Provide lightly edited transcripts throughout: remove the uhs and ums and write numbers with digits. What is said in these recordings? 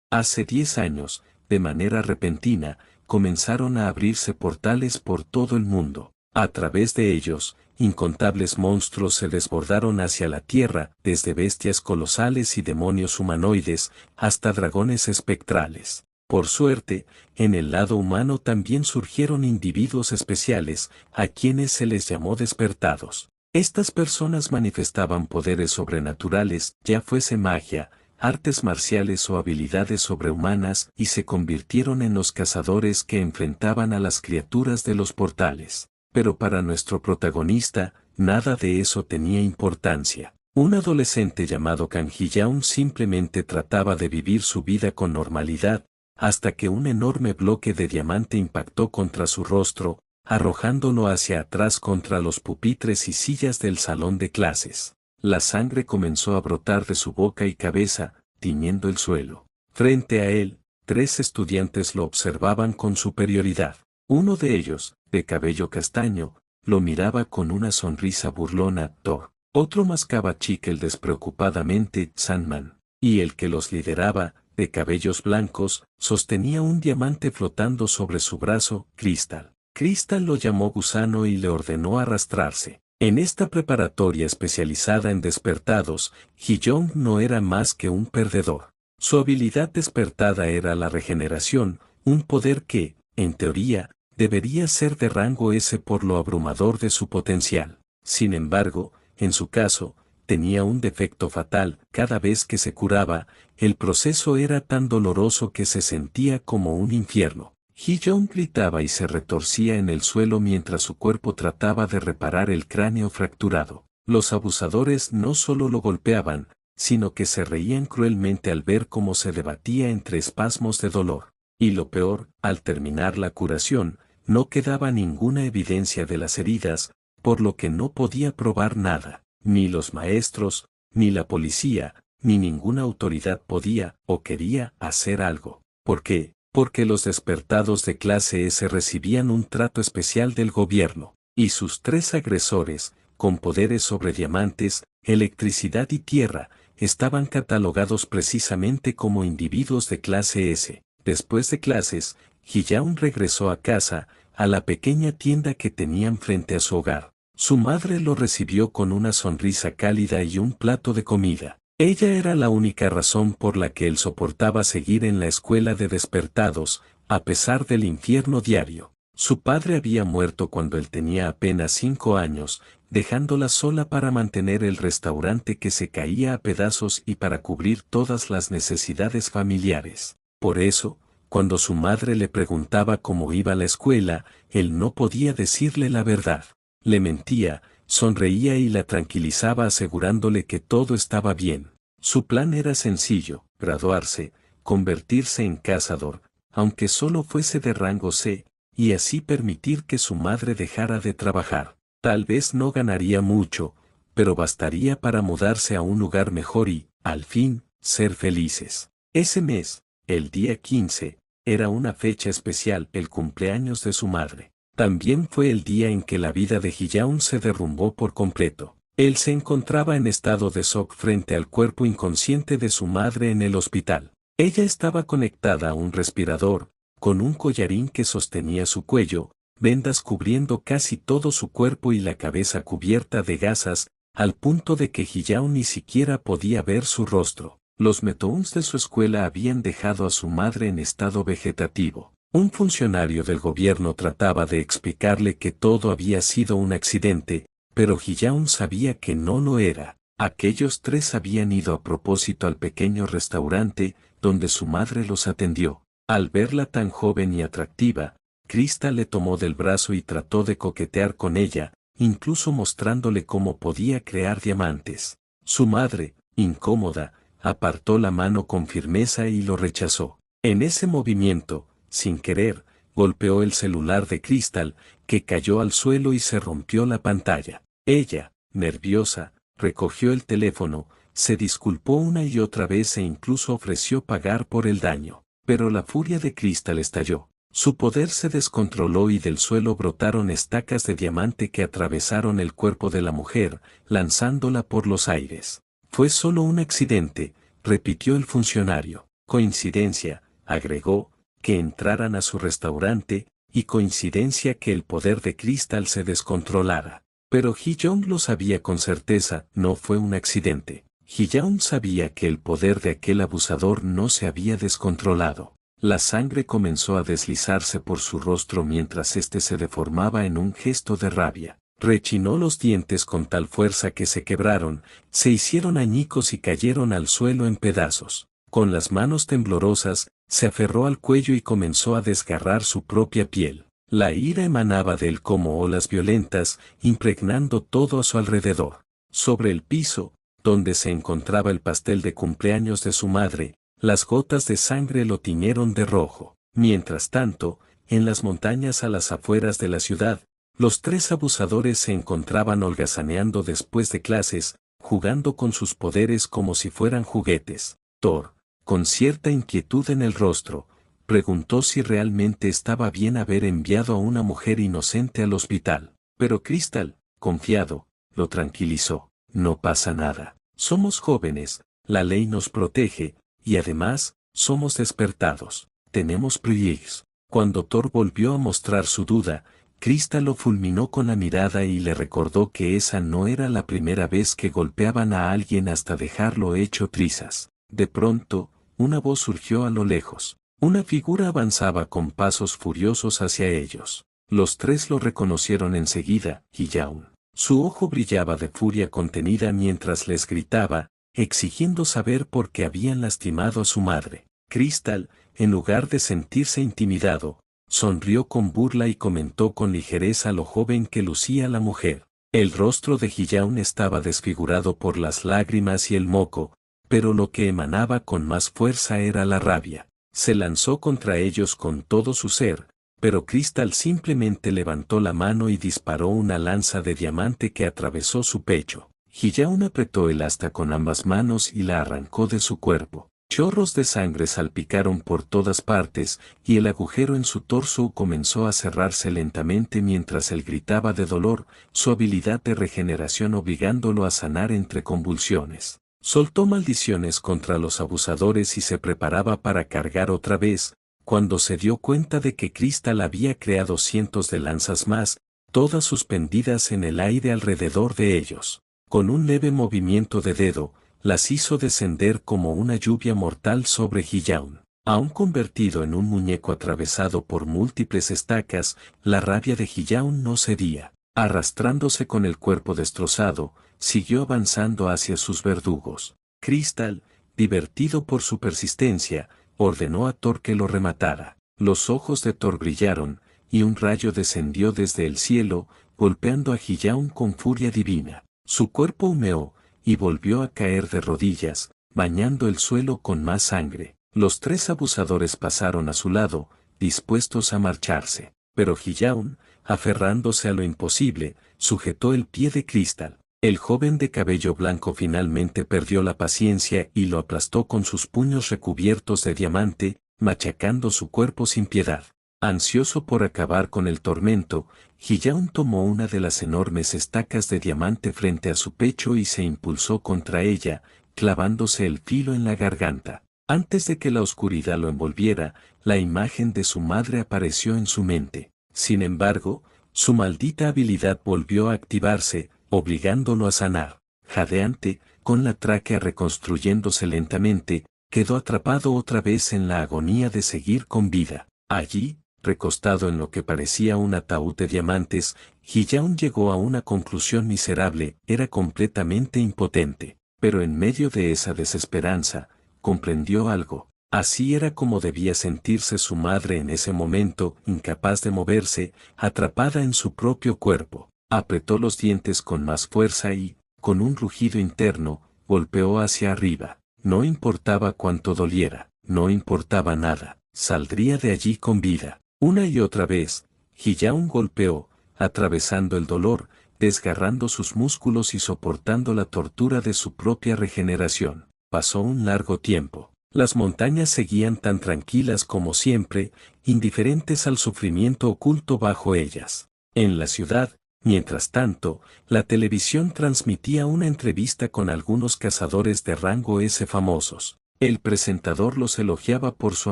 Hace 10 años, de manera repentina, comenzaron a abrirse portales por todo el mundo. A través de ellos, incontables monstruos se desbordaron hacia la Tierra, desde bestias colosales y demonios humanoides, hasta dragones espectrales. Por suerte, en el lado humano también surgieron individuos especiales, a quienes se les llamó despertados. Estas personas manifestaban poderes sobrenaturales, ya fuese magia, artes marciales o habilidades sobrehumanas, y se convirtieron en los cazadores que enfrentaban a las criaturas de los portales. Pero para nuestro protagonista, nada de eso tenía importancia. Un adolescente llamado Kang Ji-young simplemente trataba de vivir su vida con normalidad, hasta que un enorme bloque de diamante impactó contra su rostro, arrojándolo hacia atrás contra los pupitres y sillas del salón de clases. La sangre comenzó a brotar de su boca y cabeza, tiñendo el suelo. Frente a él, 3 estudiantes lo observaban con superioridad. Uno de ellos, de cabello castaño, lo miraba con una sonrisa burlona, Thor. Otro mascaba chicle despreocupadamente, Sandman. Y el que los lideraba, de cabellos blancos, sostenía un diamante flotando sobre su brazo, Crystal. Crystal lo llamó gusano y le ordenó arrastrarse. En esta preparatoria especializada en despertados, Ji-young no era más que un perdedor. Su habilidad despertada era la regeneración, un poder que, en teoría, debería ser de rango S por lo abrumador de su potencial. Sin embargo, en su caso, tenía un defecto fatal: cada vez que se curaba, el proceso era tan doloroso que se sentía como un infierno. Ji-young gritaba y se retorcía en el suelo mientras su cuerpo trataba de reparar el cráneo fracturado. Los abusadores no solo lo golpeaban, sino que se reían cruelmente al ver cómo se debatía entre espasmos de dolor. Y lo peor, al terminar la curación, no quedaba ninguna evidencia de las heridas, por lo que no podía probar nada. Ni los maestros, ni la policía, ni ninguna autoridad podía o quería hacer algo. ¿Por qué? Porque los despertados de clase S recibían un trato especial del gobierno, y sus 3 agresores, con poderes sobre diamantes, electricidad y tierra, estaban catalogados precisamente como individuos de clase S. Después de clases, Ji-young regresó a casa, a la pequeña tienda que tenían frente a su hogar. Su madre lo recibió con una sonrisa cálida y un plato de comida. Ella era la única razón por la que él soportaba seguir en la escuela de despertados, a pesar del infierno diario. Su padre había muerto cuando él tenía apenas 5 años, dejándola sola para mantener el restaurante que se caía a pedazos y para cubrir todas las necesidades familiares. Por eso, cuando su madre le preguntaba cómo iba la escuela, él no podía decirle la verdad. Le mentía, sonreía y la tranquilizaba asegurándole que todo estaba bien. Su plan era sencillo: graduarse, convertirse en cazador, aunque solo fuese de rango C, y así permitir que su madre dejara de trabajar. Tal vez no ganaría mucho, pero bastaría para mudarse a un lugar mejor y, al fin, ser felices. Ese mes, el día 15, era una fecha especial: el cumpleaños de su madre. También fue el día en que la vida de Ji-young se derrumbó por completo. Él se encontraba en estado de shock frente al cuerpo inconsciente de su madre en el hospital. Ella estaba conectada a un respirador, con un collarín que sostenía su cuello, vendas cubriendo casi todo su cuerpo y la cabeza cubierta de gasas, al punto de que Ji-young ni siquiera podía ver su rostro. Los Metouns de su escuela habían dejado a su madre en estado vegetativo. Un funcionario del gobierno trataba de explicarle que todo había sido un accidente, pero Ji-young sabía que no lo era. Aquellos 3 habían ido a propósito al pequeño restaurante, donde su madre los atendió. Al verla tan joven y atractiva, Crystal le tomó del brazo y trató de coquetear con ella, incluso mostrándole cómo podía crear diamantes. Su madre, incómoda, apartó la mano con firmeza y lo rechazó. En ese movimiento, sin querer, golpeó el celular de Crystal, que cayó al suelo y se rompió la pantalla. Ella, nerviosa, recogió el teléfono, se disculpó una y otra vez e incluso ofreció pagar por el daño. Pero la furia de Crystal estalló. Su poder se descontroló y del suelo brotaron estacas de diamante que atravesaron el cuerpo de la mujer, lanzándola por los aires. Fue solo un accidente, repitió el funcionario. Coincidencia, agregó, que entraran a su restaurante, y coincidencia que el poder de Crystal se descontrolara. Pero Ji-young lo sabía con certeza, no fue un accidente. Ji-young sabía que el poder de aquel abusador no se había descontrolado. La sangre comenzó a deslizarse por su rostro mientras éste se deformaba en un gesto de rabia. Rechinó los dientes con tal fuerza que se quebraron, se hicieron añicos y cayeron al suelo en pedazos. Con las manos temblorosas, se aferró al cuello y comenzó a desgarrar su propia piel. La ira emanaba de él como olas violentas, impregnando todo a su alrededor. Sobre el piso, donde se encontraba el pastel de cumpleaños de su madre, las gotas de sangre lo tiñeron de rojo. Mientras tanto, en las montañas a las afueras de la ciudad, los tres abusadores se encontraban holgazaneando después de clases, jugando con sus poderes como si fueran juguetes. Thor, con cierta inquietud en el rostro, preguntó si realmente estaba bien haber enviado a una mujer inocente al hospital. Pero Crystal, confiado, lo tranquilizó. No pasa nada. Somos jóvenes, la ley nos protege, y además, somos despertados. Tenemos privilegios. Cuando Thor volvió a mostrar su duda, Crystal lo fulminó con la mirada y le recordó que esa no era la primera vez que golpeaban a alguien hasta dejarlo hecho trizas. De pronto, una voz surgió a lo lejos. Una figura avanzaba con pasos furiosos hacia ellos. Los tres lo reconocieron enseguida, Ji-young. Su ojo brillaba de furia contenida mientras les gritaba, exigiendo saber por qué habían lastimado a su madre. Crystal, en lugar de sentirse intimidado, sonrió con burla y comentó con ligereza lo joven que lucía la mujer. El rostro de Ji-young estaba desfigurado por las lágrimas y el moco, pero lo que emanaba con más fuerza era la rabia. Se lanzó contra ellos con todo su ser, pero Crystal simplemente levantó la mano y disparó una lanza de diamante que atravesó su pecho. Ji-young apretó el asta con ambas manos y la arrancó de su cuerpo. Chorros de sangre salpicaron por todas partes, y el agujero en su torso comenzó a cerrarse lentamente mientras él gritaba de dolor, su habilidad de regeneración obligándolo a sanar entre convulsiones. Soltó maldiciones contra los abusadores y se preparaba para cargar otra vez, cuando se dio cuenta de que Crystal había creado cientos de lanzas más, todas suspendidas en el aire alrededor de ellos. Con un leve movimiento de dedo, las hizo descender como una lluvia mortal sobre Ji-young. Aún convertido en un muñeco atravesado por múltiples estacas, la rabia de Ji-young no cedía. Arrastrándose con el cuerpo destrozado, siguió avanzando hacia sus verdugos. Crystal, divertido por su persistencia, ordenó a Thor que lo rematara. Los ojos de Thor brillaron, y un rayo descendió desde el cielo, golpeando a Ji-young con furia divina. Su cuerpo humeó, y volvió a caer de rodillas, bañando el suelo con más sangre. Los tres abusadores pasaron a su lado, dispuestos a marcharse, pero Ji-young, aferrándose a lo imposible, sujetó el pie de Crystal. El joven de cabello blanco finalmente perdió la paciencia y lo aplastó con sus puños recubiertos de diamante, machacando su cuerpo sin piedad. Ansioso por acabar con el tormento, Ji-young tomó una de las enormes estacas de diamante frente a su pecho y se impulsó contra ella, clavándose el filo en la garganta. Antes de que la oscuridad lo envolviera, la imagen de su madre apareció en su mente. Sin embargo, su maldita habilidad volvió a activarse, obligándolo a sanar. Jadeante, con la tráquea reconstruyéndose lentamente, quedó atrapado otra vez en la agonía de seguir con vida. Allí, recostado en lo que parecía un ataúd de diamantes, Ji-young llegó a una conclusión miserable, era completamente impotente. Pero en medio de esa desesperanza, comprendió algo. Así era como debía sentirse su madre en ese momento, incapaz de moverse, atrapada en su propio cuerpo. Apretó los dientes con más fuerza y, con un rugido interno, golpeó hacia arriba. No importaba cuánto doliera, no importaba nada, saldría de allí con vida. Una y otra vez, Ji-young golpeó, atravesando el dolor, desgarrando sus músculos y soportando la tortura de su propia regeneración. Pasó un largo tiempo. Las montañas seguían tan tranquilas como siempre, indiferentes al sufrimiento oculto bajo ellas. En la ciudad, mientras tanto, la televisión transmitía una entrevista con algunos cazadores de rango S famosos. El presentador los elogiaba por su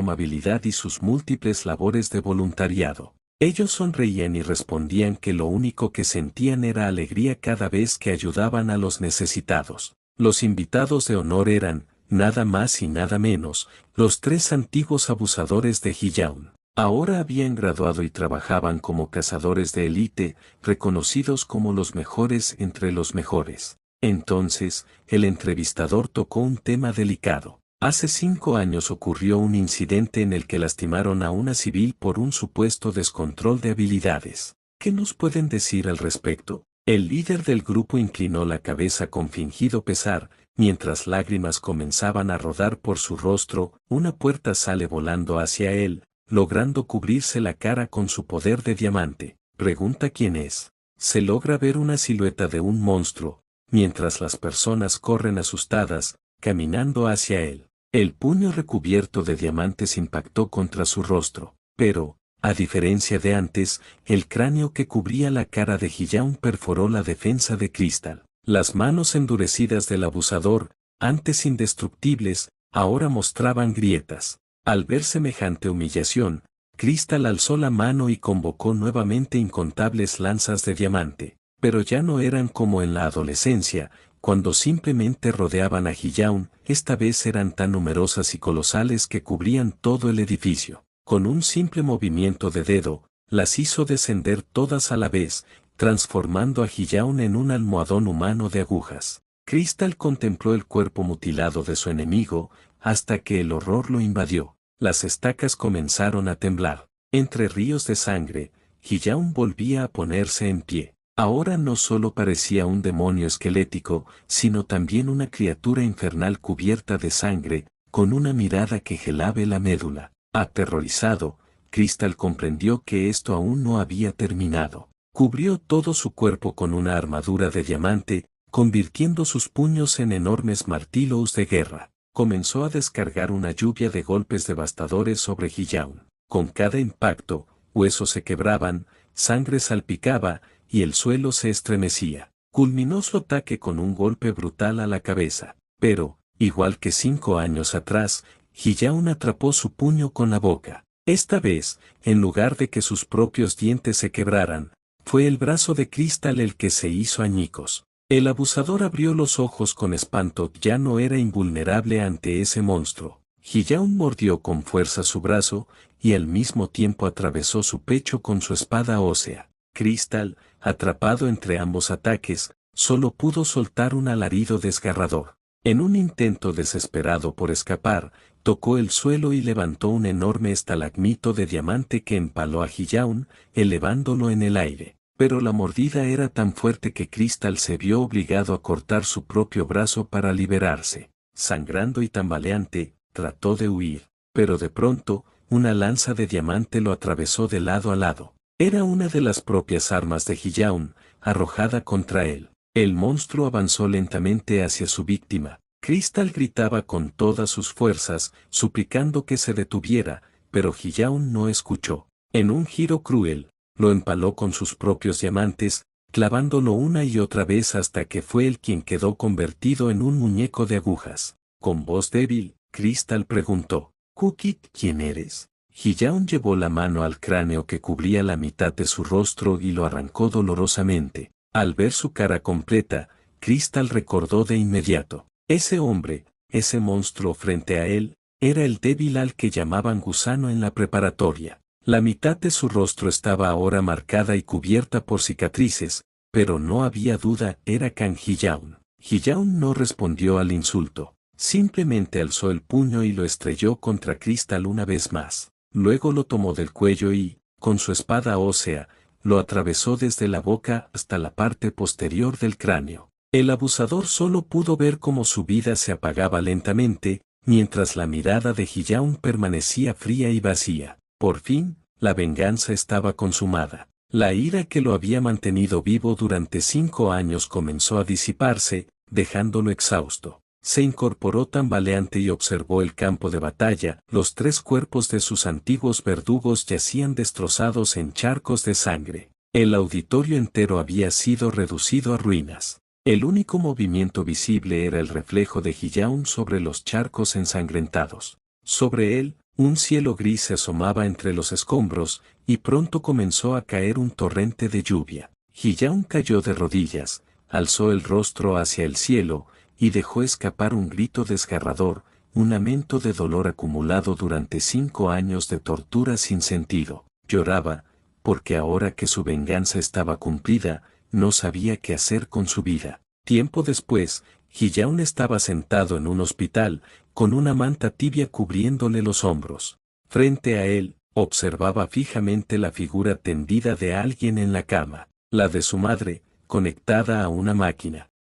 amabilidad y sus múltiples labores de voluntariado. Ellos sonreían y respondían que lo único que sentían era alegría cada vez que ayudaban a los necesitados. Los invitados de honor eran, nada más y nada menos, los 3 antiguos abusadores de Hijaun. Ahora habían graduado y trabajaban como cazadores de élite, reconocidos como los mejores entre los mejores. Entonces, el entrevistador tocó un tema delicado. Hace 5 años ocurrió un incidente en el que lastimaron a una civil por un supuesto descontrol de habilidades. ¿Qué nos pueden decir al respecto? El líder del grupo inclinó la cabeza con fingido pesar, mientras lágrimas comenzaban a rodar por su rostro. Una puerta sale volando hacia él, logrando cubrirse la cara con su poder de diamante. Pregunta quién es. Se logra ver una silueta de un monstruo, mientras las personas corren asustadas, caminando hacia él. El puño recubierto de diamantes impactó contra su rostro, pero, a diferencia de antes, el cráneo que cubría la cara de Hijaun perforó la defensa de cristal. Las manos endurecidas del abusador, antes indestructibles, ahora mostraban grietas. Al ver semejante humillación, Crystal alzó la mano y convocó nuevamente incontables lanzas de diamante, pero ya no eran como en la adolescencia, cuando simplemente rodeaban a Hijaun. Esta vez eran tan numerosas y colosales que cubrían todo el edificio. Con un simple movimiento de dedo, las hizo descender todas a la vez, transformando a Hijaun en un almohadón humano de agujas. Crystal contempló el cuerpo mutilado de su enemigo, hasta que el horror lo invadió. Las estacas comenzaron a temblar. Entre ríos de sangre, Hijaun volvía a ponerse en pie. Ahora no solo parecía un demonio esquelético, sino también una criatura infernal cubierta de sangre, con una mirada que gelaba la médula. Aterrorizado, Crystal comprendió que esto aún no había terminado. Cubrió todo su cuerpo con una armadura de diamante, convirtiendo sus puños en enormes martillos de guerra. Comenzó a descargar una lluvia de golpes devastadores sobre Hijaun. Con cada impacto, huesos se quebraban, sangre salpicaba, y el suelo se estremecía. Culminó su ataque con un golpe brutal a la cabeza. Pero, igual que 5 años atrás, Hijaun atrapó su puño con la boca. Esta vez, en lugar de que sus propios dientes se quebraran, fue el brazo de Crystal el que se hizo añicos. El abusador abrió los ojos con espanto. Ya no era invulnerable ante ese monstruo. Hijaun mordió con fuerza su brazo, y al mismo tiempo atravesó su pecho con su espada ósea. Crystal, atrapado entre ambos ataques, solo pudo soltar un alarido desgarrador. En un intento desesperado por escapar, tocó el suelo y levantó un enorme estalagmito de diamante que empaló a Hijaun, elevándolo en el aire. Pero la mordida era tan fuerte que Crystal se vio obligado a cortar su propio brazo para liberarse. Sangrando y tambaleante, trató de huir, pero de pronto, una lanza de diamante lo atravesó de lado a lado. Era una de las propias armas de Hijaun, arrojada contra él. El monstruo avanzó lentamente hacia su víctima. Crystal gritaba con todas sus fuerzas, suplicando que se detuviera, pero Hijaun no escuchó. En un giro cruel, lo empaló con sus propios diamantes, clavándolo una y otra vez hasta que fue él quien quedó convertido en un muñeco de agujas. Con voz débil, Crystal preguntó, «Cookie, ¿quién eres?». Hijaun llevó la mano al cráneo que cubría la mitad de su rostro y lo arrancó dolorosamente. Al ver su cara completa, Crystal recordó de inmediato. Ese hombre, ese monstruo frente a él, era el débil al que llamaban gusano en la preparatoria. La mitad de su rostro estaba ahora marcada y cubierta por cicatrices, pero no había duda, era Kang Hijaun. Hijaun no respondió al insulto, simplemente alzó el puño y lo estrelló contra Crystal una vez más. Luego lo tomó del cuello y, con su espada ósea, lo atravesó desde la boca hasta la parte posterior del cráneo. El abusador solo pudo ver cómo su vida se apagaba lentamente, mientras la mirada de Hijaun permanecía fría y vacía. Por fin, la venganza estaba consumada. La ira que lo había mantenido vivo durante 5 años comenzó a disiparse, dejándolo exhausto. Se incorporó tambaleante y observó el campo de batalla. Los 3 cuerpos de sus antiguos verdugos yacían destrozados en charcos de sangre. El auditorio entero había sido reducido a ruinas. El único movimiento visible era el reflejo de Ji-Yaun sobre los charcos ensangrentados. Sobre él, un cielo gris se asomaba entre los escombros, y pronto comenzó a caer un torrente de lluvia. Ji-Yaun cayó de rodillas, alzó el rostro hacia el cielo, y dejó escapar un grito desgarrador, un lamento de dolor acumulado durante 5 años de tortura sin sentido. Lloraba, porque ahora que su venganza estaba cumplida, no sabía qué hacer con su vida. Tiempo después, Ji-Yaun estaba sentado en un hospital, con una manta tibia cubriéndole los hombros. Frente a él, observaba fijamente la figura tendida de alguien en la cama, la de su madre, conectada a una máquina.